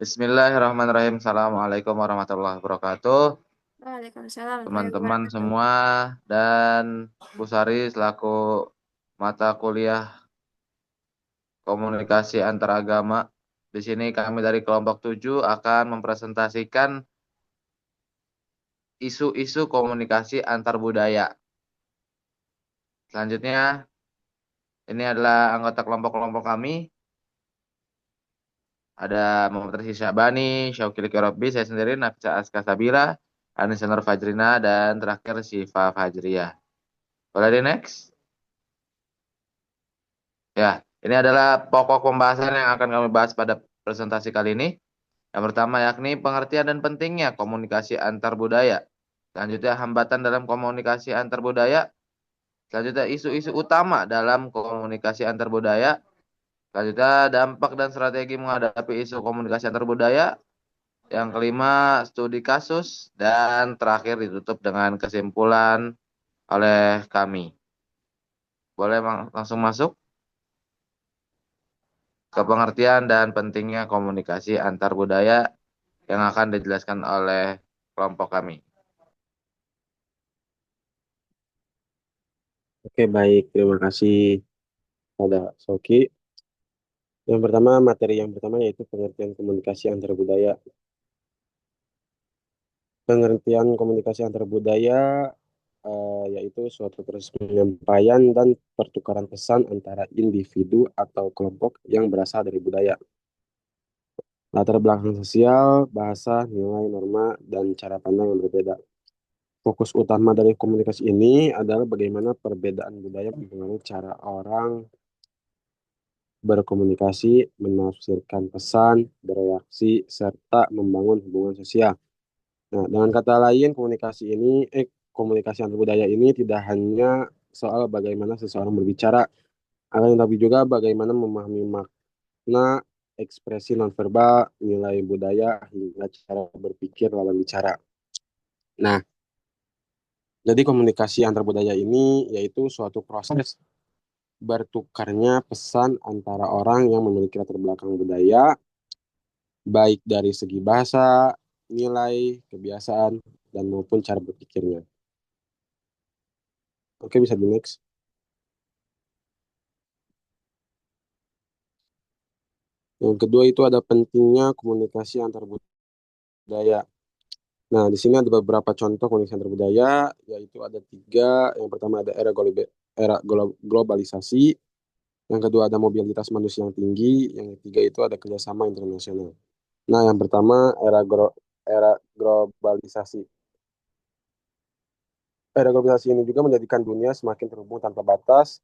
Bismillahirrahmanirrahim. Assalamualaikum warahmatullahi wabarakatuh. Waalaikumsalam warahmatullahi Teman-teman wabarakatuh. semua dan Bu Sari selaku mata kuliah komunikasi antaragama. Di sini kami dari kelompok 7 akan mempresentasikan isu-isu komunikasi antar budaya. Selanjutnya, ini adalah anggota kelompok-kelompok kami. Ada Muhammad Rizky Syabani, Syauqil Kirobi, saya sendiri, Nafisa Aska Sabira, Anissa Nur Fajrina, dan terakhir Syifa Fajriyah. Boleh di next? Ya, ini adalah pokok pembahasan yang akan kami bahas pada presentasi kali ini. Yang pertama yakni pengertian dan pentingnya komunikasi antar budaya. Selanjutnya hambatan dalam komunikasi antar budaya. Selanjutnya isu-isu utama dalam komunikasi antar budaya. Selanjutnya dampak dan strategi menghadapi isu komunikasi antar budaya. Yang kelima studi kasus dan terakhir ditutup dengan kesimpulan oleh kami. Boleh langsung masuk ke pengertian dan pentingnya komunikasi antar budaya yang akan dijelaskan oleh kelompok kami. Oke, baik. Terima kasih pada Soki. Yang pertama, materi yang pertama yaitu pengertian komunikasi antar budaya. Pengertian komunikasi antar budaya yaitu suatu proses penyampaian dan pertukaran pesan antara individu atau kelompok yang berasal dari budaya. Latar belakang sosial, bahasa, nilai, norma, dan cara pandang yang berbeda. Fokus utama dari komunikasi ini adalah bagaimana perbedaan budaya mempengaruhi cara orang berkomunikasi, menafsirkan pesan, bereaksi, serta membangun hubungan sosial. Nah, dengan kata lain, komunikasi antar budaya ini tidak hanya soal bagaimana seseorang berbicara, akan tetapi juga bagaimana memahami makna, ekspresi nonverbal, nilai budaya, hingga cara berpikir lawan bicara. Nah, jadi komunikasi antar budaya ini yaitu suatu proses bertukarnya pesan antara orang yang memiliki latar belakang budaya baik dari segi bahasa, nilai, kebiasaan, dan maupun cara berpikirnya. Oke, bisa di next. Yang kedua itu ada pentingnya komunikasi antar budaya. Nah, di sini ada beberapa contoh komunikasi antar budaya, yaitu ada tiga. Yang pertama ada globalisasi. Yang kedua ada mobilitas manusia yang tinggi. Yang ketiga itu ada kerjasama internasional. Nah, yang pertama era globalisasi. Era globalisasi ini juga menjadikan dunia semakin terhubung tanpa batas.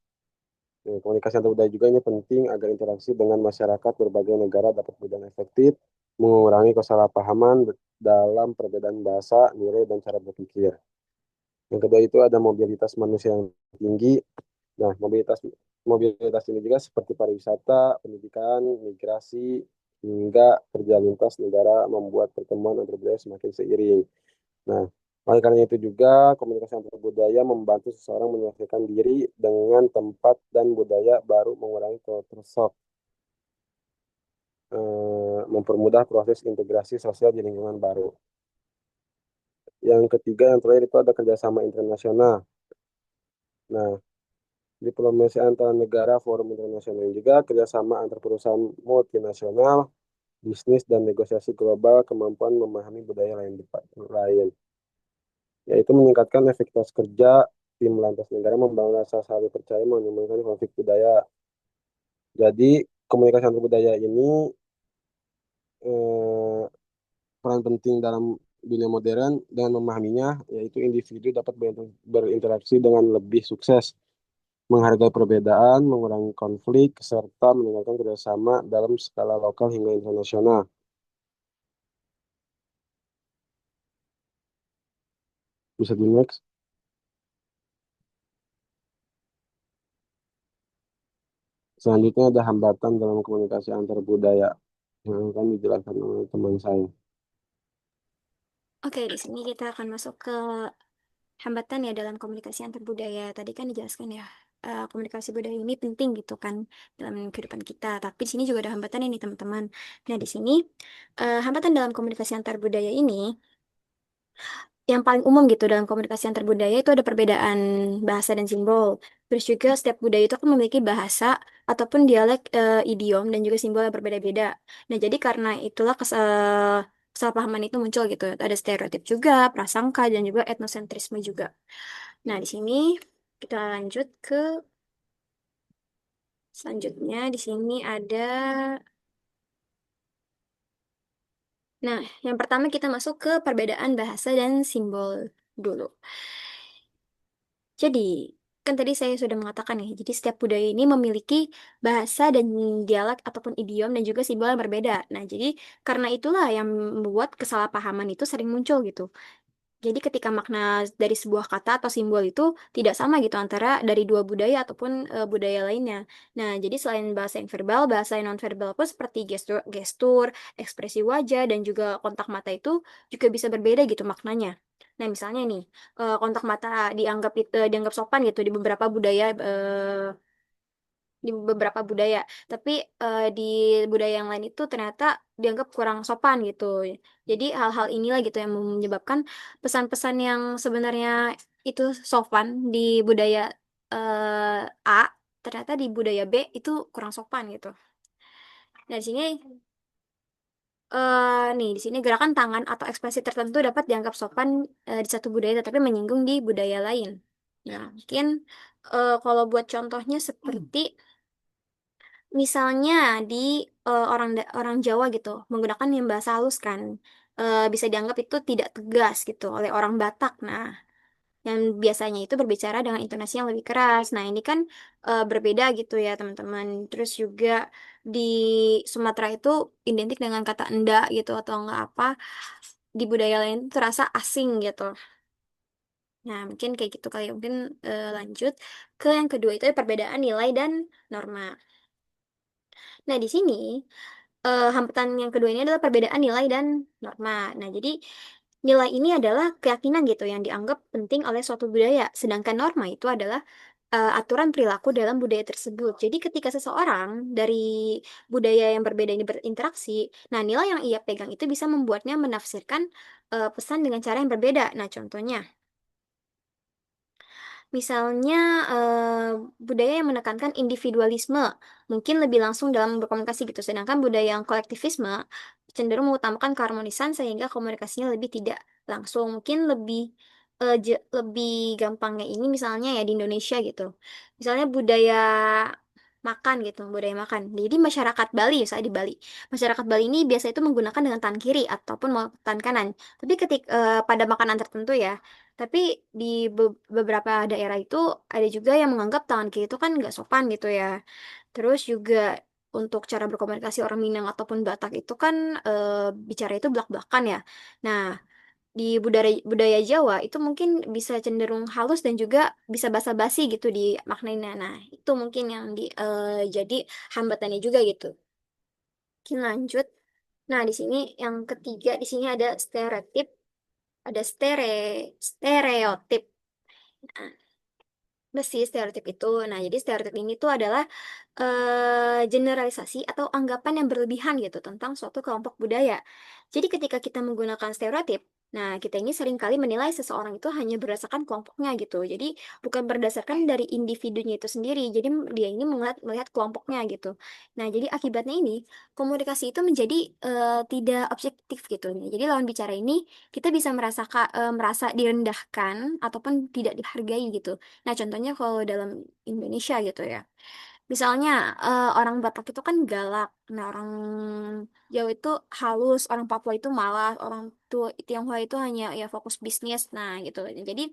Komunikasi antar budaya juga ini penting agar interaksi dengan masyarakat berbagai negara dapat berjalan efektif, mengurangi kesalahpahaman dalam perbedaan bahasa, nilai, dan cara berpikir. Yang kedua itu ada mobilitas manusia yang tinggi. Nah, mobilitas ini juga seperti pariwisata, pendidikan, migrasi, hingga kerja lintas negara membuat pertemuan antar budaya semakin seiring. Nah, oleh karena itu juga komunikasi antar budaya membantu seseorang menyesuaikan diri dengan tempat dan budaya baru, mengurangi culture shock, mempermudah proses integrasi sosial di lingkungan baru. Yang ketiga, yang terakhir itu ada kerjasama internasional. Nah, diplomasi antar negara, forum internasional juga kerjasama antar perusahaan multinasional, bisnis dan negosiasi global, kemampuan memahami budaya lain. Yaitu meningkatkan efektivitas kerja, tim lintas negara membangun rasa saling percaya, menimbulkan konflik budaya. Jadi, komunikasi antar budaya ini eh, peran penting dalam dunia modern dengan memahaminya, yaitu individu dapat berinteraksi dengan lebih sukses, menghargai perbedaan, mengurangi konflik, serta meningkatkan kerjasama dalam skala lokal hingga internasional. Bisa di next. Selanjutnya ada hambatan dalam komunikasi antar budaya yang akan dijelaskan oleh teman saya. Oke, di sini kita akan masuk ke hambatan ya dalam komunikasi antar budaya. Tadi kan dijelaskan ya. komunikasi budaya ini penting gitu kan dalam kehidupan kita. Tapi di sini juga ada hambatan ini teman-teman. Nah di sini hambatan dalam komunikasi antar budaya ini yang paling umum gitu dalam komunikasi antar budaya itu ada perbedaan bahasa dan simbol. Terus juga setiap budaya itu kan memiliki bahasa ataupun dialek, idiom dan juga simbol yang berbeda-beda. Nah, jadi karena itulah kesalahpahaman itu muncul gitu. Ada stereotip juga, prasangka dan juga etnosentrisme juga. Nah, di sini kita lanjut ke selanjutnya. Di sini ada, nah, yang pertama kita masuk ke perbedaan bahasa dan simbol dulu. Jadi, kan tadi saya sudah mengatakan ya, jadi setiap budaya ini memiliki bahasa dan dialek ataupun idiom dan juga simbol yang berbeda. Nah, jadi karena itulah yang membuat kesalahpahaman itu sering muncul gitu. Jadi ketika makna dari sebuah kata atau simbol itu tidak sama gitu antara dari dua budaya ataupun budaya lainnya. Nah, jadi selain bahasa yang verbal, bahasa yang non-verbal pun seperti gestur, ekspresi wajah, dan juga kontak mata itu juga bisa berbeda gitu maknanya. Nah, misalnya nih, kontak mata dianggap sopan gitu di beberapa budaya, tapi di budaya yang lain itu ternyata dianggap kurang sopan gitu. Jadi hal-hal inilah gitu yang menyebabkan pesan-pesan yang sebenarnya itu sopan di budaya A, ternyata di budaya B itu kurang sopan gitu. Nah, di sini di sini gerakan tangan atau ekspresi tertentu dapat dianggap sopan di satu budaya tetapi menyinggung di budaya lain. Nah, mungkin kalau buat contohnya seperti misalnya di orang Jawa gitu menggunakan yang bahasa halus kan, bisa dianggap itu tidak tegas gitu oleh orang Batak. Nah, yang biasanya itu berbicara dengan intonasi yang lebih keras. Nah, ini kan berbeda gitu ya teman-teman. Terus juga di Sumatera itu identik dengan kata enggak gitu atau enggak apa, di budaya lain itu terasa asing gitu. Nah, mungkin kayak gitu kali ya. Mungkin lanjut ke yang kedua itu perbedaan nilai dan norma. Nah, di sini hambatan yang kedua ini adalah perbedaan nilai dan norma. Nah, jadi nilai ini adalah keyakinan gitu yang dianggap penting oleh suatu budaya, sedangkan norma itu adalah aturan perilaku dalam budaya tersebut. Jadi ketika seseorang dari budaya yang berbeda ini berinteraksi, nah nilai yang ia pegang itu bisa membuatnya menafsirkan pesan dengan cara yang berbeda. Nah, contohnya misalnya budaya yang menekankan individualisme mungkin lebih langsung dalam berkomunikasi gitu, sedangkan budaya yang kolektivisme cenderung mengutamakan keharmonisan sehingga komunikasinya lebih tidak langsung. Mungkin lebih gampangnya ini misalnya ya di Indonesia gitu. Misalnya makan gitu, budaya makan. Jadi masyarakat Bali, misalnya di Bali, masyarakat Bali ini biasa itu menggunakan dengan tangan kiri ataupun mau tangan kanan. Tapi pada makanan tertentu ya, tapi di beberapa daerah itu ada juga yang menganggap tangan kiri itu kan nggak sopan gitu ya. Terus juga untuk cara berkomunikasi orang Minang ataupun Batak itu kan bicara itu belak-belakan ya. Nah, di budaya budaya Jawa itu mungkin bisa cenderung halus dan juga bisa basa-basi gitu di maknanya. Nah, itu mungkin yang jadi hambatannya juga gitu. Oke, lanjut. Nah, di sini yang ketiga di sini ada stereotip, ada stereotip. Nah, besi stereotip itu. Nah, jadi stereotip ini tuh adalah generalisasi atau anggapan yang berlebihan gitu tentang suatu kelompok budaya. Jadi ketika kita menggunakan stereotip, nah kita ini seringkali menilai seseorang itu hanya berdasarkan kelompoknya gitu. Jadi bukan berdasarkan dari individunya itu sendiri. Jadi dia ini melihat melihat kelompoknya gitu. Nah, jadi akibatnya ini komunikasi itu menjadi tidak objektif gitu. Jadi lawan bicara ini kita bisa merasa direndahkan ataupun tidak dihargai gitu. Nah, contohnya kalau dalam Indonesia gitu ya. Misalnya orang Batak itu kan galak, nah orang Jawa itu halus, orang Papua itu malah, orang Tionghoa itu hanya ya fokus bisnis, nah gitu. Jadi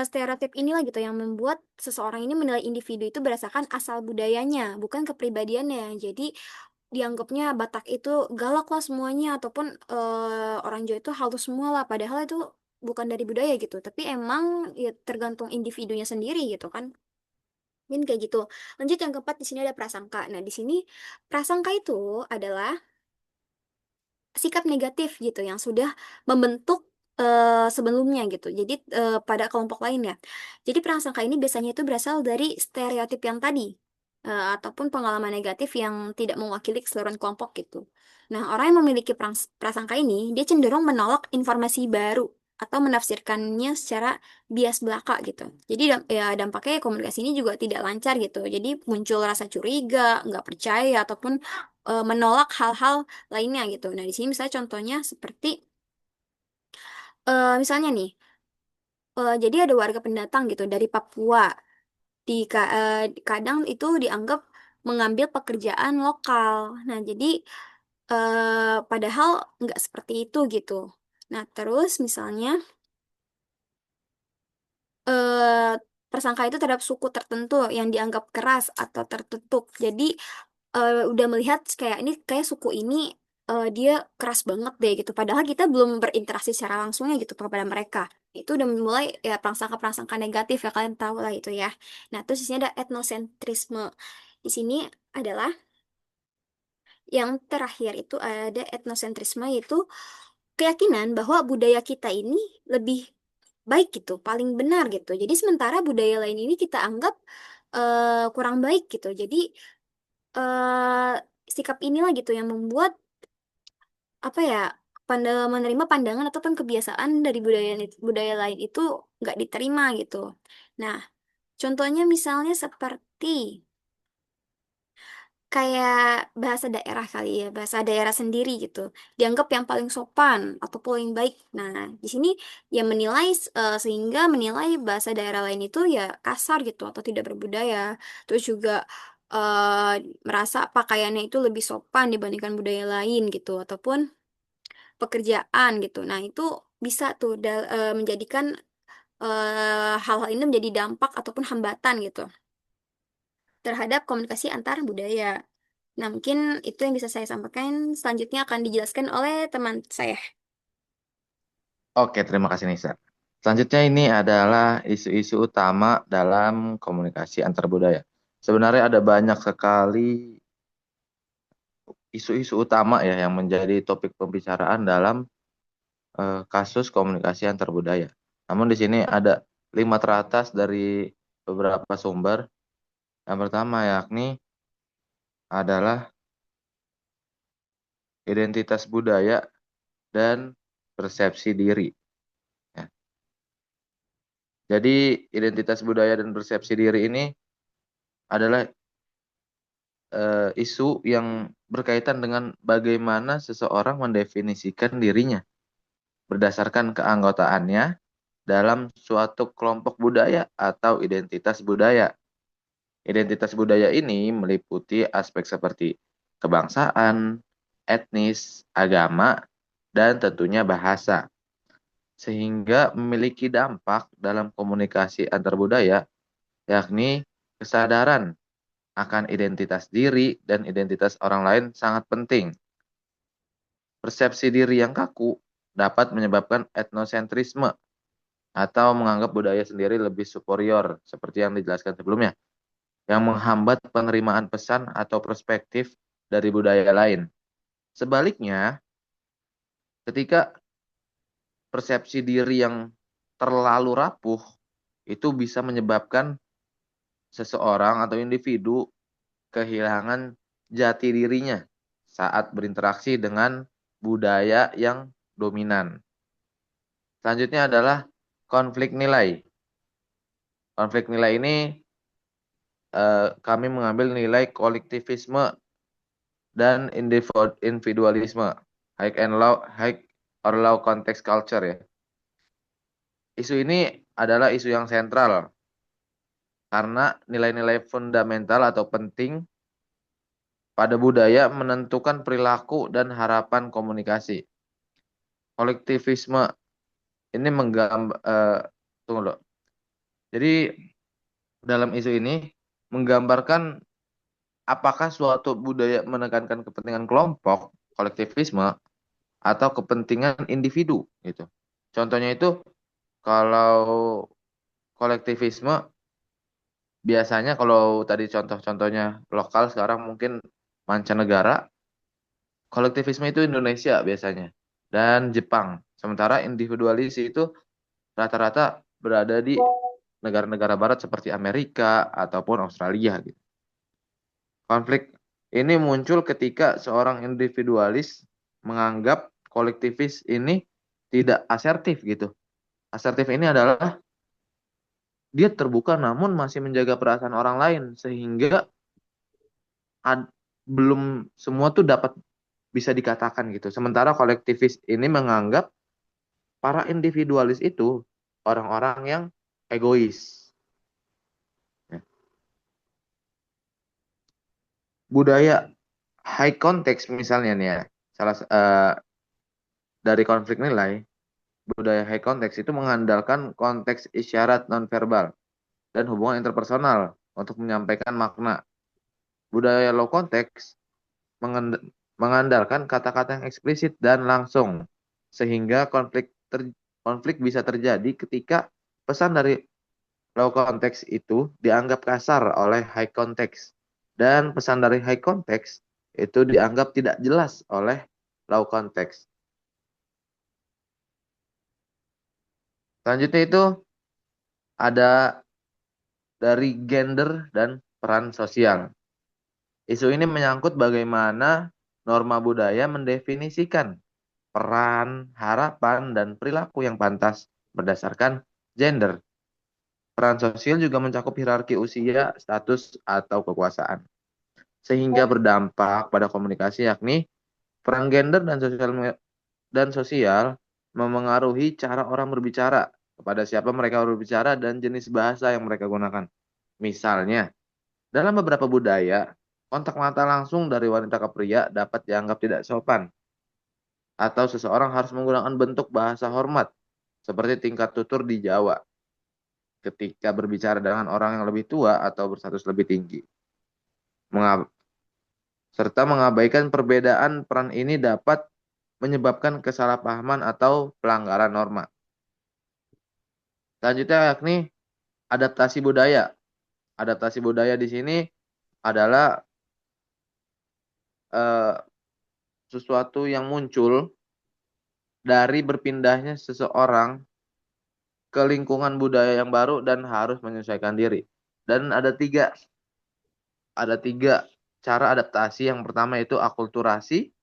stereotip inilah gitu yang membuat seseorang ini menilai individu itu berdasarkan asal budayanya, bukan kepribadiannya. Jadi dianggapnya Batak itu galak lah semuanya, ataupun orang Jawa itu halus semua lah, padahal itu bukan dari budaya gitu, tapi emang ya tergantung individunya sendiri gitu kan. Mungkin kayak gitu. Lanjut yang keempat di sini ada prasangka. Nah, di sini prasangka itu adalah sikap negatif gitu yang sudah membentuk sebelumnya gitu. Jadi pada kelompok lainnya. Jadi prasangka ini biasanya itu berasal dari stereotip yang tadi ataupun pengalaman negatif yang tidak mewakili keseluruhan kelompok gitu. Nah, orang yang memiliki prasangka ini dia cenderung menolak informasi baru atau menafsirkannya secara bias belaka gitu. Jadi ya dampaknya komunikasi ini juga tidak lancar gitu. Jadi muncul rasa curiga, nggak percaya ataupun menolak hal-hal lainnya gitu. Nah, di sini misalnya contohnya seperti misalnya nih, jadi ada warga pendatang gitu dari Papua. Kadang itu dianggap mengambil pekerjaan lokal. Nah, jadi padahal nggak seperti itu gitu. Nah, terus misalnya eh, tersangka itu terhadap suku tertentu yang dianggap keras atau tertutup. Jadi udah melihat kayak ini kayak suku ini dia keras banget deh gitu. Padahal kita belum berinteraksi secara langsungnya gitu kepada mereka. Itu udah mulai ya prasangka-prasangka negatif ya kalian tahu lah itu ya. Nah, terus di sini ada etnosentrisme. Di sini adalah yang terakhir itu ada etnosentrisme yaitu keyakinan bahwa budaya kita ini lebih baik gitu, paling benar gitu. Jadi sementara budaya lain ini kita anggap kurang baik gitu. Jadi eh, sikap inilah gitu yang membuat apa ya menerima pandangan ataupun kebiasaan dari budaya lain itu nggak diterima gitu. Nah, contohnya misalnya seperti kayak bahasa daerah kali ya, bahasa daerah sendiri gitu. Dianggap yang paling sopan atau paling baik. Nah, di sini ya menilai sehingga menilai bahasa daerah lain itu ya kasar gitu atau tidak berbudaya. Terus juga merasa pakaiannya itu lebih sopan dibandingkan budaya lain gitu ataupun pekerjaan gitu. Nah, itu bisa tuh menjadikan hal-hal ini menjadi dampak ataupun hambatan gitu terhadap komunikasi antar budaya. Nah, mungkin itu yang bisa saya sampaikan. Selanjutnya akan dijelaskan oleh teman saya. Oke, terima kasih Nisa. Selanjutnya ini adalah isu-isu utama dalam komunikasi antar budaya. Sebenarnya ada banyak sekali isu-isu utama ya yang menjadi topik pembicaraan dalam kasus komunikasi antar budaya. Namun di sini ada 5 teratas dari beberapa sumber. Yang pertama yakni adalah identitas budaya dan persepsi diri. Ya. Jadi identitas budaya dan persepsi diri ini adalah isu yang berkaitan dengan bagaimana seseorang mendefinisikan dirinya berdasarkan keanggotaannya dalam suatu kelompok budaya atau identitas budaya. Identitas budaya ini meliputi aspek seperti kebangsaan, etnis, agama, dan tentunya bahasa, sehingga memiliki dampak dalam komunikasi antar budaya, yakni kesadaran akan identitas diri dan identitas orang lain sangat penting. Persepsi diri yang kaku dapat menyebabkan etnosentrisme atau menganggap budaya sendiri lebih superior, seperti yang dijelaskan sebelumnya, yang menghambat penerimaan pesan atau perspektif dari budaya lain. Sebaliknya, ketika persepsi diri yang terlalu rapuh, itu bisa menyebabkan seseorang atau individu kehilangan jati dirinya saat berinteraksi dengan budaya yang dominan. Selanjutnya adalah konflik nilai. Konflik nilai ini kami mengambil nilai kolektivisme dan individualisme, high or low context culture ya. Isu ini adalah isu yang sentral karena nilai-nilai fundamental atau penting pada budaya menentukan perilaku dan harapan komunikasi. Kolektivisme ini tunggu dulu. Jadi dalam isu ini menggambarkan apakah suatu budaya menekankan kepentingan kelompok, kolektivisme, atau kepentingan individu gitu. Contohnya itu kalau kolektivisme biasanya kalau tadi contoh-contohnya lokal, sekarang mungkin mancanegara. Kolektivisme itu Indonesia biasanya dan Jepang. Sementara individualis itu rata-rata berada di negara-negara barat seperti Amerika ataupun Australia gitu. Konflik ini muncul ketika seorang individualis menganggap kolektivis ini tidak asertif gitu. Asertif ini adalah dia terbuka namun masih menjaga perasaan orang lain sehingga belum semua tuh dapat bisa dikatakan gitu. Sementara kolektivis ini menganggap para individualis itu orang-orang yang egois. Ya. Budaya high context misalnya nih ya, dari konflik nilai, budaya high context itu mengandalkan konteks isyarat nonverbal dan hubungan interpersonal untuk menyampaikan makna. Budaya low context mengandalkan kata-kata yang eksplisit dan langsung, sehingga konflik bisa terjadi ketika pesan dari low context itu dianggap kasar oleh high context, dan pesan dari high context itu dianggap tidak jelas oleh low context. Selanjutnya itu ada dari gender dan peran sosial. Isu ini menyangkut bagaimana norma budaya mendefinisikan peran, harapan, dan perilaku yang pantas berdasarkan gender. Peran sosial juga mencakup hierarki usia, status, atau kekuasaan. Sehingga berdampak pada komunikasi, yakni peran gender dan sosial memengaruhi cara orang berbicara, kepada siapa mereka berbicara, dan jenis bahasa yang mereka gunakan. Misalnya, dalam beberapa budaya, kontak mata langsung dari wanita ke pria dapat dianggap tidak sopan, atau seseorang harus menggunakan bentuk bahasa hormat, seperti tingkat tutur di Jawa, ketika berbicara dengan orang yang lebih tua atau berstatus lebih tinggi. Serta mengabaikan perbedaan peran ini dapat menyebabkan kesalahpahaman atau pelanggaran norma. Selanjutnya yakni adaptasi budaya. Adaptasi budaya di sini adalah sesuatu yang muncul dari berpindahnya seseorang ke lingkungan budaya yang baru dan harus menyesuaikan diri. Dan ada tiga cara adaptasi. Yang pertama itu akulturasi,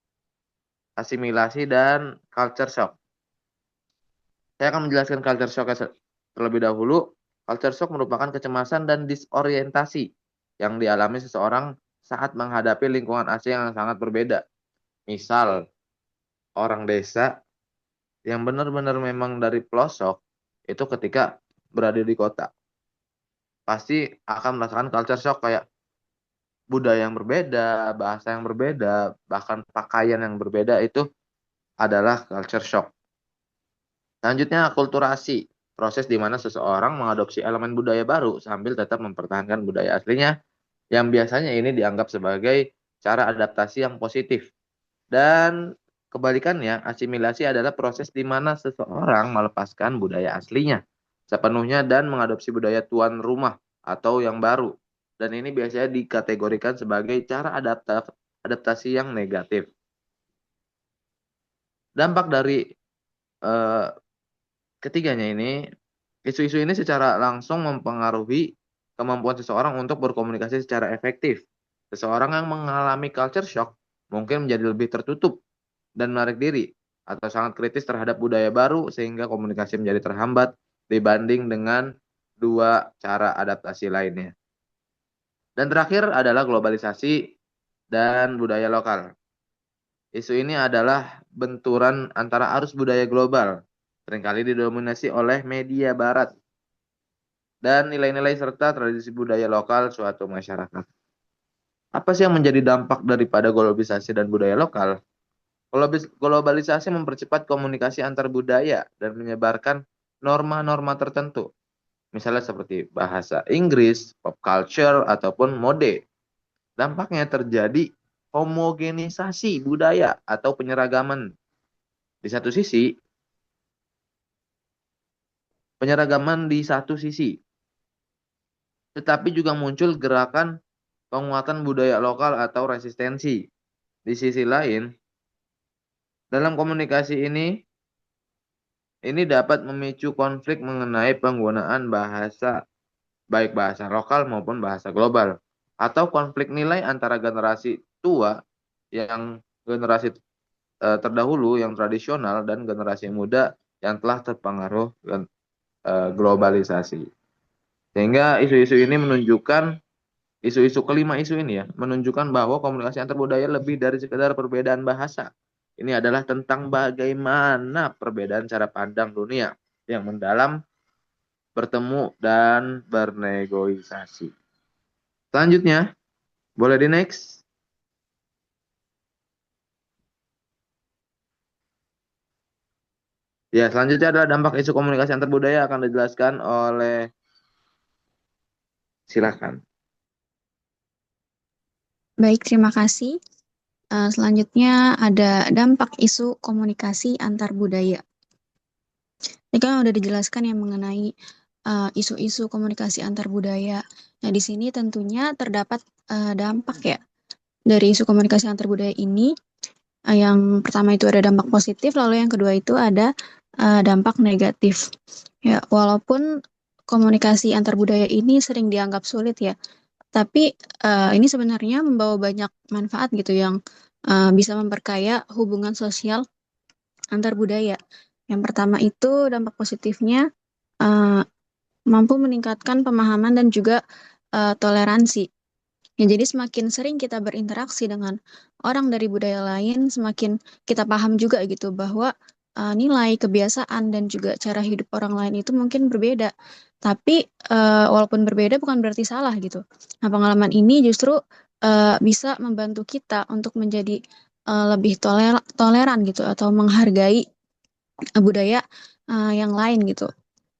asimilasi, dan culture shock. Saya akan menjelaskan culture shock terlebih dahulu. Culture shock merupakan kecemasan dan disorientasi yang dialami seseorang saat menghadapi lingkungan asing yang sangat berbeda. Misal, orang desa yang benar-benar memang dari pelosok, itu ketika berada di kota, pasti akan merasakan culture shock kayak budaya yang berbeda, bahasa yang berbeda, bahkan pakaian yang berbeda, itu adalah culture shock. Selanjutnya, akulturasi. Proses di mana seseorang mengadopsi elemen budaya baru sambil tetap mempertahankan budaya aslinya, yang biasanya ini dianggap sebagai cara adaptasi yang positif. Dan kebalikannya, asimilasi adalah proses di mana seseorang melepaskan budaya aslinya sepenuhnya dan mengadopsi budaya tuan rumah atau yang baru. Dan ini biasanya dikategorikan sebagai cara adaptasi yang negatif. Dampak dari eh, ketiganya ini, isu-isu ini secara langsung mempengaruhi kemampuan seseorang untuk berkomunikasi secara efektif. Seseorang yang mengalami culture shock mungkin menjadi lebih tertutup dan menarik diri, atau sangat kritis terhadap budaya baru sehingga komunikasi menjadi terhambat dibanding dengan dua cara adaptasi lainnya. Dan terakhir adalah globalisasi dan budaya lokal. Isu ini adalah benturan antara arus budaya global, seringkali didominasi oleh media barat, dan nilai-nilai serta tradisi budaya lokal suatu masyarakat. Apa sih yang menjadi dampak daripada globalisasi dan budaya lokal? Globalisasi mempercepat komunikasi antar budaya dan menyebarkan norma-norma tertentu. Misalnya seperti bahasa Inggris, pop culture, ataupun mode. Dampaknya terjadi homogenisasi budaya atau penyeragaman. Di satu sisi, penyeragaman di satu sisi. Tetapi juga muncul gerakan penguatan budaya lokal atau resistensi. Di sisi lain, dalam komunikasi ini ini dapat memicu konflik mengenai penggunaan bahasa, baik bahasa lokal maupun bahasa global, atau konflik nilai antara generasi tua yang generasi terdahulu yang tradisional dan generasi muda yang telah terpengaruh globalisasi. Sehingga isu-isu kelima isu ini ya menunjukkan bahwa komunikasi antar budaya lebih dari sekedar perbedaan bahasa. Ini adalah tentang bagaimana perbedaan cara pandang dunia yang mendalam bertemu dan bernegosiasi. Selanjutnya, boleh di next. Ya, selanjutnya adalah dampak isu komunikasi antar budaya akan dijelaskan oleh, silakan. Baik, terima kasih. Selanjutnya ada dampak isu komunikasi antar budaya. Ini kan udah dijelaskan yang mengenai isu-isu komunikasi antar budaya. Nah, di sini tentunya terdapat dampak ya dari isu komunikasi antar budaya ini. Yang pertama itu ada dampak positif, lalu yang kedua itu ada dampak negatif. Ya, walaupun komunikasi antar budaya ini sering dianggap sulit ya, tapi ini sebenarnya membawa banyak manfaat gitu yang bisa memperkaya hubungan sosial antar budaya. Yang pertama itu dampak positifnya mampu meningkatkan pemahaman dan juga toleransi. Ya, jadi semakin sering kita berinteraksi dengan orang dari budaya lain, semakin kita paham juga gitu bahwa nilai, kebiasaan, dan juga cara hidup orang lain itu mungkin berbeda. Tapi walaupun berbeda bukan berarti salah gitu. Nah, pengalaman ini justru bisa membantu kita untuk menjadi lebih toleran gitu atau menghargai budaya yang lain gitu.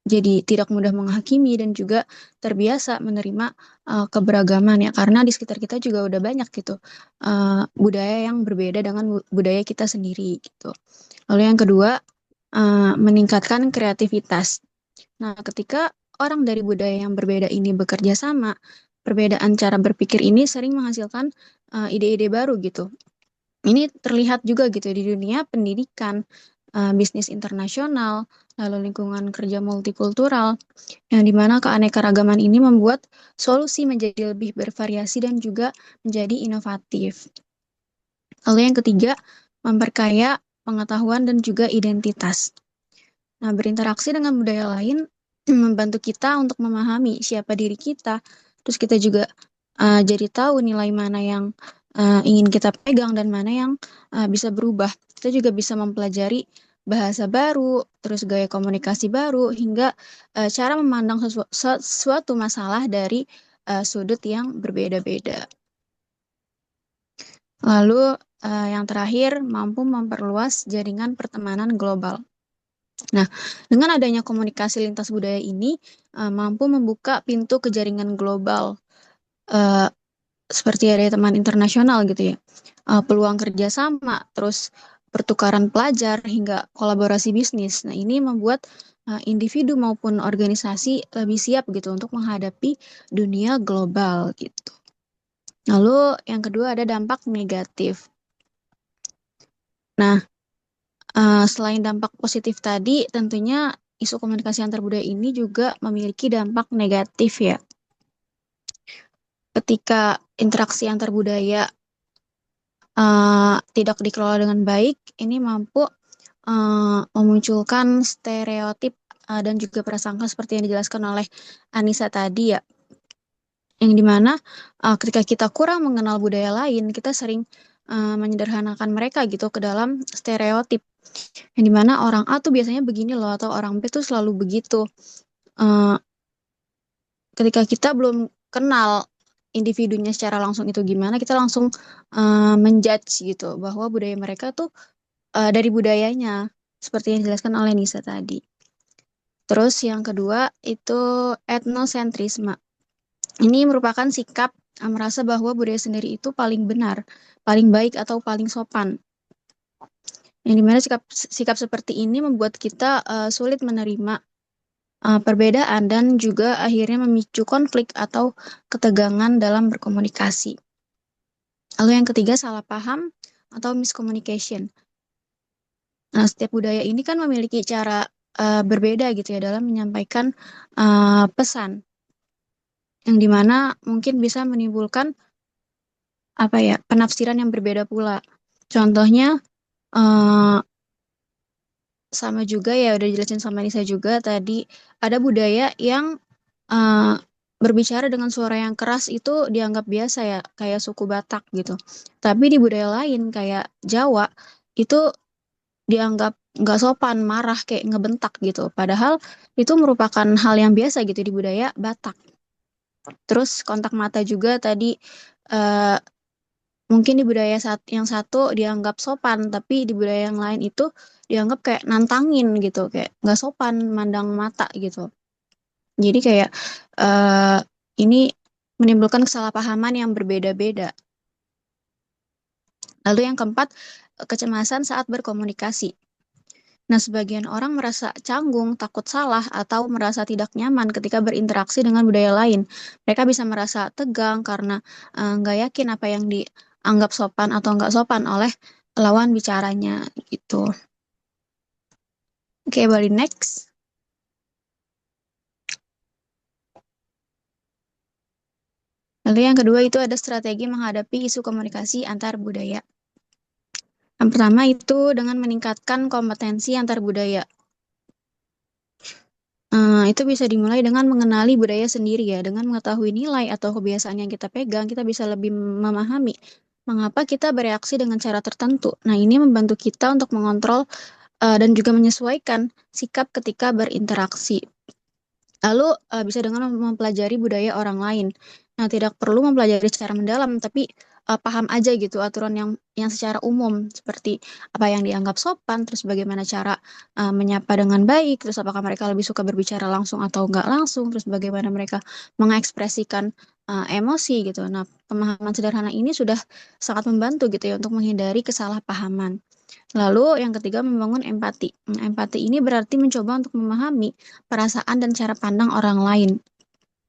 Jadi tidak mudah menghakimi dan juga terbiasa menerima keberagaman ya, karena di sekitar kita juga udah banyak gitu budaya yang berbeda dengan budaya kita sendiri gitu. Lalu yang kedua, meningkatkan kreativitas. Nah, ketika orang dari budaya yang berbeda ini bekerja sama, perbedaan cara berpikir ini sering menghasilkan ide-ide baru gitu. Ini terlihat juga gitu di dunia pendidikan, bisnis internasional, lalu lingkungan kerja multikultural, yang dimana keanekaragaman ini membuat solusi menjadi lebih bervariasi dan juga menjadi inovatif. Lalu yang ketiga, memperkaya pengetahuan dan juga identitas. Nah, berinteraksi dengan budaya lain membantu kita untuk memahami siapa diri kita, terus kita juga jadi tahu nilai mana yang ingin kita pegang dan mana yang bisa berubah. Kita juga bisa mempelajari bahasa baru, terus gaya komunikasi baru, hingga cara memandang suatu masalah dari sudut yang berbeda-beda. Lalu yang terakhir, mampu memperluas jaringan pertemanan global. Nah, dengan adanya komunikasi lintas budaya ini mampu membuka pintu ke jaringan global, seperti ada teman internasional gitu ya, peluang kerjasama, terus pertukaran pelajar hingga kolaborasi bisnis. Nah, ini membuat individu maupun organisasi lebih siap gitu untuk menghadapi dunia global gitu. Lalu yang kedua ada dampak negatif. Nah, selain dampak positif tadi, tentunya isu komunikasi antar budaya ini juga memiliki dampak negatif ya. Ketika interaksi antar budaya tidak dikelola dengan baik, ini mampu memunculkan stereotip dan juga prasangka seperti yang dijelaskan oleh Anissa tadi ya. Yang dimana ketika kita kurang mengenal budaya lain, kita sering menyederhanakan mereka gitu ke dalam stereotip. Yang dimana orang A tuh biasanya begini loh, atau orang B tuh selalu begitu. Ketika kita belum kenal individunya secara langsung itu gimana, kita langsung menjudge gitu bahwa budaya mereka tuh dari budayanya, seperti yang dijelaskan oleh Nisa tadi. Terus yang kedua itu etnosentrisme. Ini merupakan sikap merasa bahwa budaya sendiri itu paling benar, paling baik atau paling sopan. Yang dimana sikap seperti ini membuat kita sulit menerima perbedaan dan juga akhirnya memicu konflik atau ketegangan dalam berkomunikasi. Lalu yang ketiga, salah paham atau miscommunication. Nah, setiap budaya ini kan memiliki cara berbeda gitu ya dalam menyampaikan pesan yang dimana mungkin bisa menimbulkan apa ya penafsiran yang berbeda pula. Contohnya eh, sama juga ya udah jelasin sama Nisa juga tadi ada budaya yang eh, berbicara dengan suara yang keras itu dianggap biasa ya kayak suku Batak gitu. Tapi di budaya lain kayak Jawa itu dianggap nggak sopan, marah kayak ngebentak gitu. Padahal itu merupakan hal yang biasa gitu di budaya Batak. Terus kontak mata juga tadi eh, mungkin di budaya yang satu dianggap sopan, tapi di budaya yang lain itu dianggap kayak nantangin gitu, kayak nggak sopan mandang mata gitu. Jadi kayak eh, ini menimbulkan kesalahpahaman yang berbeda-beda. Lalu yang keempat, kecemasan saat berkomunikasi. Nah, sebagian orang merasa canggung, takut salah, atau merasa tidak nyaman ketika berinteraksi dengan budaya lain. Mereka bisa merasa tegang karena nggak yakin apa yang dianggap sopan atau nggak sopan oleh lawan bicaranya gitu. Oke, balik next. Lalu yang kedua itu ada strategi menghadapi isu komunikasi antar budaya. Yang pertama itu dengan meningkatkan kompetensi antar budaya. Itu bisa dimulai dengan mengenali budaya sendiri ya. Dengan mengetahui nilai atau kebiasaan yang kita pegang, kita bisa lebih memahami mengapa kita bereaksi dengan cara tertentu. Nah, ini membantu kita untuk mengontrol dan juga menyesuaikan sikap ketika berinteraksi. Lalu bisa dengan mempelajari budaya orang lain. Nah, tidak perlu mempelajari secara mendalam, tapi paham aja gitu aturan yang secara umum seperti apa yang dianggap sopan, terus bagaimana cara menyapa dengan baik, terus apakah mereka lebih suka berbicara langsung atau enggak langsung, terus bagaimana mereka mengekspresikan emosi gitu. Nah, pemahaman sederhana ini sudah sangat membantu gitu ya untuk menghindari kesalahpahaman. Lalu yang ketiga membangun empati. Nah, empati ini berarti mencoba untuk memahami perasaan dan cara pandang orang lain.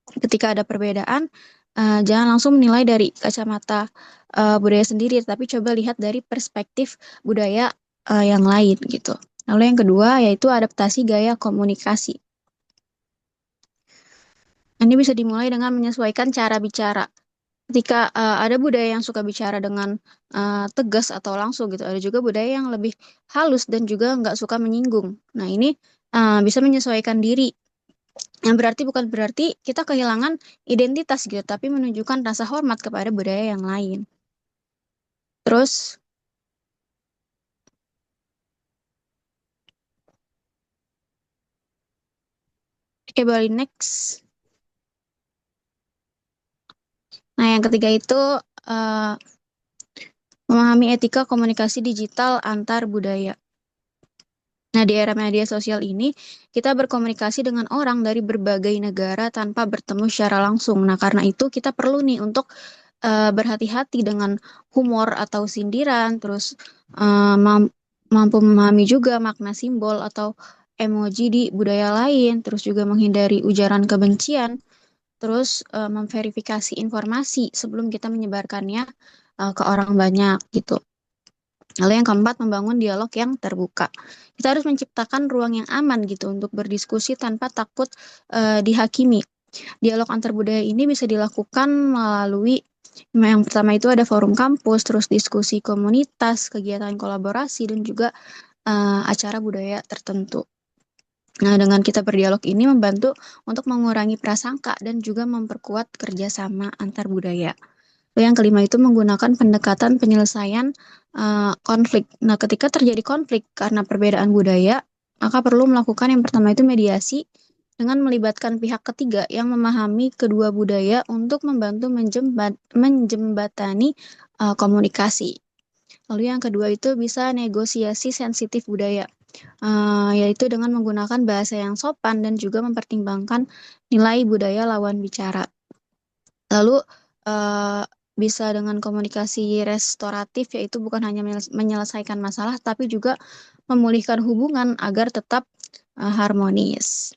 Ketika ada perbedaan, jangan langsung menilai dari kacamata budaya sendiri, tapi coba lihat dari perspektif budaya yang lain gitu. Lalu yang kedua yaitu adaptasi gaya komunikasi. Ini bisa dimulai dengan menyesuaikan cara bicara. Ketika ada budaya yang suka bicara dengan tegas atau langsung gitu, ada juga budaya yang lebih halus dan juga nggak suka menyinggung. Nah, ini bisa menyesuaikan diri. Yang berarti bukan berarti kita kehilangan identitas gitu, tapi menunjukkan rasa hormat kepada budaya yang lain. Terus, oke, balik next. Nah, yang ketiga itu eh, memahami etika komunikasi digital antar budaya. Nah, di era media sosial ini, kita berkomunikasi dengan orang dari berbagai negara tanpa bertemu secara langsung. Nah, karena itu kita perlu nih untuk berhati-hati dengan humor atau sindiran, terus mampu memahami juga makna simbol atau emoji di budaya lain, terus juga menghindari ujaran kebencian, terus memverifikasi informasi sebelum kita menyebarkannya ke orang banyak gitu. Lalu yang keempat, membangun dialog yang terbuka. Kita harus menciptakan ruang yang aman gitu untuk berdiskusi tanpa takut dihakimi. Dialog antar budaya ini bisa dilakukan melalui yang pertama itu ada forum kampus, terus diskusi komunitas, kegiatan kolaborasi, dan juga acara budaya tertentu. Nah, dengan kita berdialog ini membantu untuk mengurangi prasangka dan juga memperkuat kerjasama antar budaya. Lalu yang kelima itu menggunakan pendekatan penyelesaian konflik. Nah, ketika terjadi konflik karena perbedaan budaya, maka perlu melakukan yang pertama itu mediasi dengan melibatkan pihak ketiga yang memahami kedua budaya untuk membantu menjembatani komunikasi. Lalu yang kedua itu bisa negosiasi sensitif budaya, yaitu dengan menggunakan bahasa yang sopan dan juga mempertimbangkan nilai budaya lawan bicara. Lalu bisa dengan komunikasi restoratif, yaitu bukan hanya menyelesaikan masalah, tapi juga memulihkan hubungan agar tetap harmonis.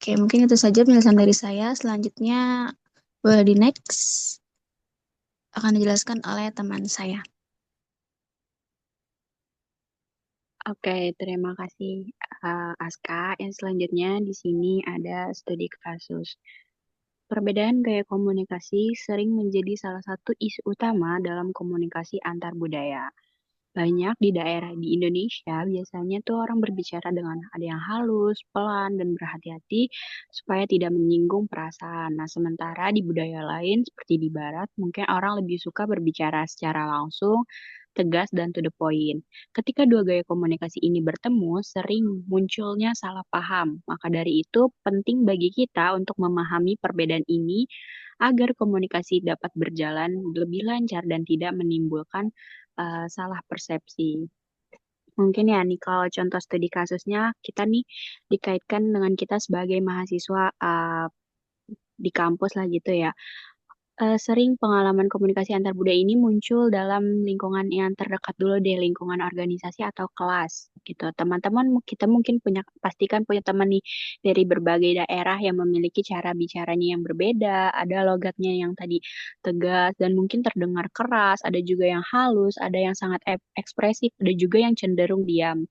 Oke, mungkin itu saja penjelasan dari saya. Selanjutnya, boleh di next. Akan dijelaskan oleh teman saya. Oke, terima kasih Aska. Yang selanjutnya di sini ada studi kasus. Perbedaan gaya komunikasi sering menjadi salah satu isu utama dalam komunikasi antar budaya. Banyak di daerah di Indonesia biasanya tuh orang berbicara dengan ada yang halus, pelan, dan berhati-hati supaya tidak menyinggung perasaan. Nah, sementara di budaya lain seperti di Barat, mungkin orang lebih suka berbicara secara langsung, tegas, dan to the point. Ketika dua gaya komunikasi ini bertemu, sering munculnya salah paham. Maka dari itu, penting bagi kita untuk memahami perbedaan ini agar komunikasi dapat berjalan lebih lancar dan tidak menimbulkan salah persepsi. Mungkin ya nih kalau contoh studi kasusnya kita nih dikaitkan dengan kita sebagai mahasiswa di kampus lah gitu ya. Sering pengalaman komunikasi antar budaya ini muncul dalam lingkungan yang terdekat dulu deh, lingkungan organisasi atau kelas gitu. Teman-teman kita mungkin pastikan punya teman nih dari berbagai daerah yang memiliki cara bicaranya yang berbeda, ada logatnya yang tadi tegas dan mungkin terdengar keras, ada juga yang halus, ada yang sangat ekspresif, ada juga yang cenderung diam.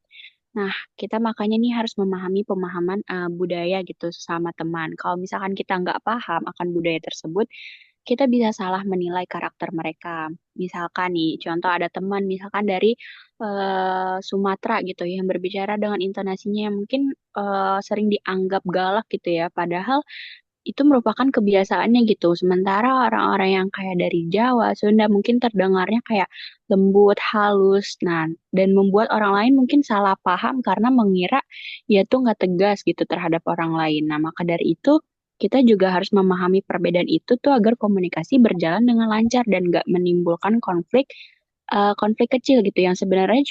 Nah, kita makanya nih harus memahami pemahaman budaya gitu sesama teman. Kalau misalkan kita nggak paham akan budaya tersebut, kita bisa salah menilai karakter mereka. Misalkan nih, contoh ada teman misalkan dari Sumatera gitu yang berbicara dengan intonasinya yang mungkin sering dianggap galak gitu ya, padahal itu merupakan kebiasaannya gitu. Sementara orang-orang yang kayak dari Jawa, Sunda mungkin terdengarnya kayak lembut, halus, nah dan membuat orang lain mungkin salah paham karena mengira dia tuh nggak tegas gitu terhadap orang lain. Nah maka dari itu kita juga harus memahami perbedaan itu tuh agar komunikasi berjalan dengan lancar dan nggak menimbulkan konflik kecil gitu yang sebenarnya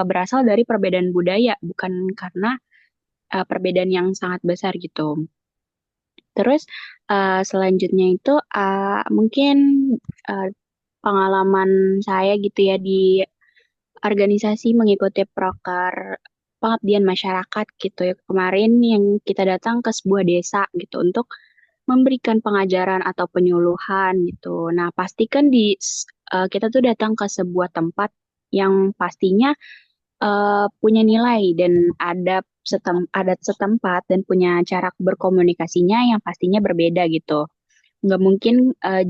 berasal dari perbedaan budaya bukan karena perbedaan yang sangat besar gitu. Terus selanjutnya itu mungkin uh, pengalaman saya gitu ya di organisasi mengikuti proker pengabdian masyarakat gitu ya kemarin yang kita datang ke sebuah desa gitu untuk memberikan pengajaran atau penyuluhan gitu. Nah, pastikan kita tuh datang ke sebuah tempat yang pastinya punya nilai dan adat setempat dan punya cara berkomunikasinya yang pastinya berbeda gitu. Nggak mungkin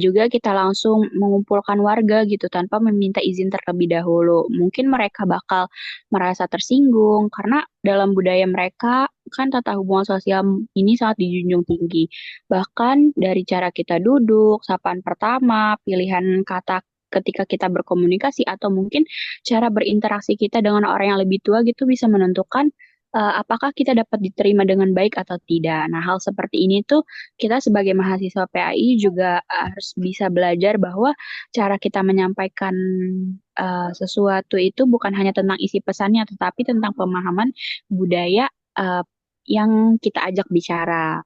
juga kita langsung mengumpulkan warga gitu tanpa meminta izin terlebih dahulu. Mungkin mereka bakal merasa tersinggung karena dalam budaya mereka kan tata hubungan sosial ini sangat dijunjung tinggi. Bahkan dari cara kita duduk, sapaan pertama, pilihan kata ketika kita berkomunikasi atau mungkin cara berinteraksi kita dengan orang yang lebih tua gitu bisa menentukan apakah kita dapat diterima dengan baik atau tidak. Nah, hal seperti ini tuh kita sebagai mahasiswa PAI juga harus bisa belajar bahwa cara kita menyampaikan sesuatu itu bukan hanya tentang isi pesannya, tetapi tentang pemahaman budaya yang kita ajak bicara.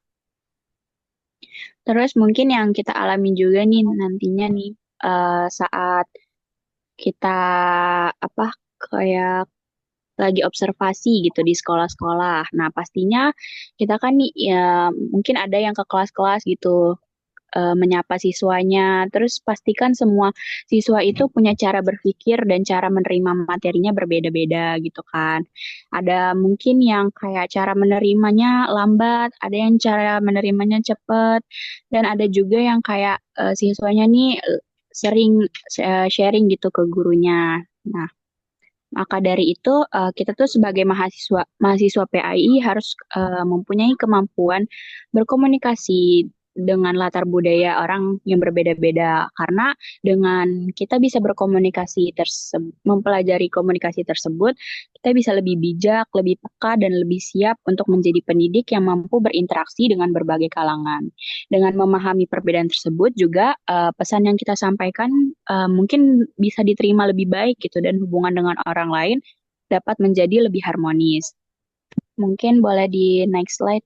Terus mungkin yang kita alami juga nih nantinya nih saat kita apa kayak lagi observasi gitu di sekolah-sekolah. Nah, pastinya kita kan nih ya mungkin ada yang ke kelas-kelas gitu menyapa siswanya. Terus pastikan semua siswa itu punya cara berpikir dan cara menerima materinya berbeda-beda gitu kan. Ada mungkin yang kayak cara menerimanya lambat, ada yang cara menerimanya cepat, dan ada juga yang kayak siswanya nih sering sharing gitu ke gurunya. Nah, maka dari itu kita tuh sebagai mahasiswa mahasiswa PAI harus mempunyai kemampuan berkomunikasi dengan latar budaya orang yang berbeda-beda karena dengan kita bisa mempelajari komunikasi tersebut kita bisa lebih bijak, lebih peka dan lebih siap untuk menjadi pendidik yang mampu berinteraksi dengan berbagai kalangan. Dengan memahami perbedaan tersebut juga pesan yang kita sampaikan mungkin bisa diterima lebih baik gitu dan hubungan dengan orang lain dapat menjadi lebih harmonis. Mungkin boleh di next slide.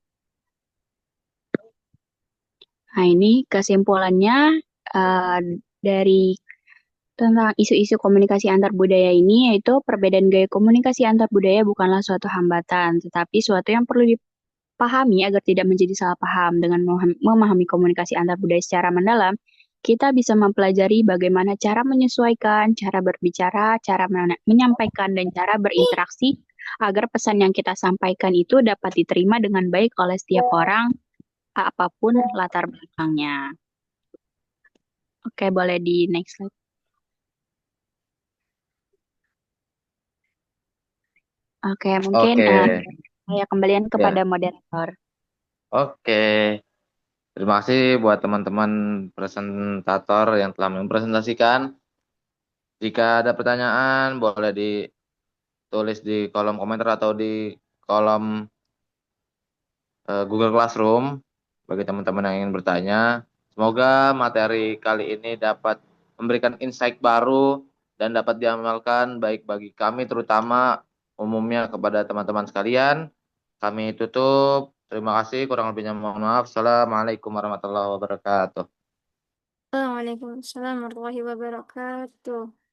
Nah, ini kesimpulannya dari tentang isu-isu komunikasi antar budaya ini yaitu perbedaan gaya komunikasi antar budaya bukanlah suatu hambatan, tetapi suatu yang perlu dipahami agar tidak menjadi salah paham. Dengan memahami komunikasi antar budaya secara mendalam, kita bisa mempelajari bagaimana cara menyesuaikan, cara berbicara, cara menyampaikan, dan cara berinteraksi agar pesan yang kita sampaikan itu dapat diterima dengan baik oleh setiap orang, apapun latar belakangnya. Oke, boleh di next slide. Oke, mungkin Oke, saya kembalian kepada ya. moderator. Oke. Terima kasih buat teman-teman presentator yang telah mempresentasikan. Jika ada pertanyaan, boleh ditulis di kolom komentar atau di kolom Google Classroom bagi teman-teman yang ingin bertanya. Semoga materi kali ini dapat memberikan insight baru dan dapat diamalkan baik bagi kami terutama umumnya kepada teman-teman sekalian. Kami tutup. Terima kasih. Kurang lebihnya mohon maaf. Assalamualaikum warahmatullahi wabarakatuh. Waalaikumsalam warahmatullahi wabarakatuh.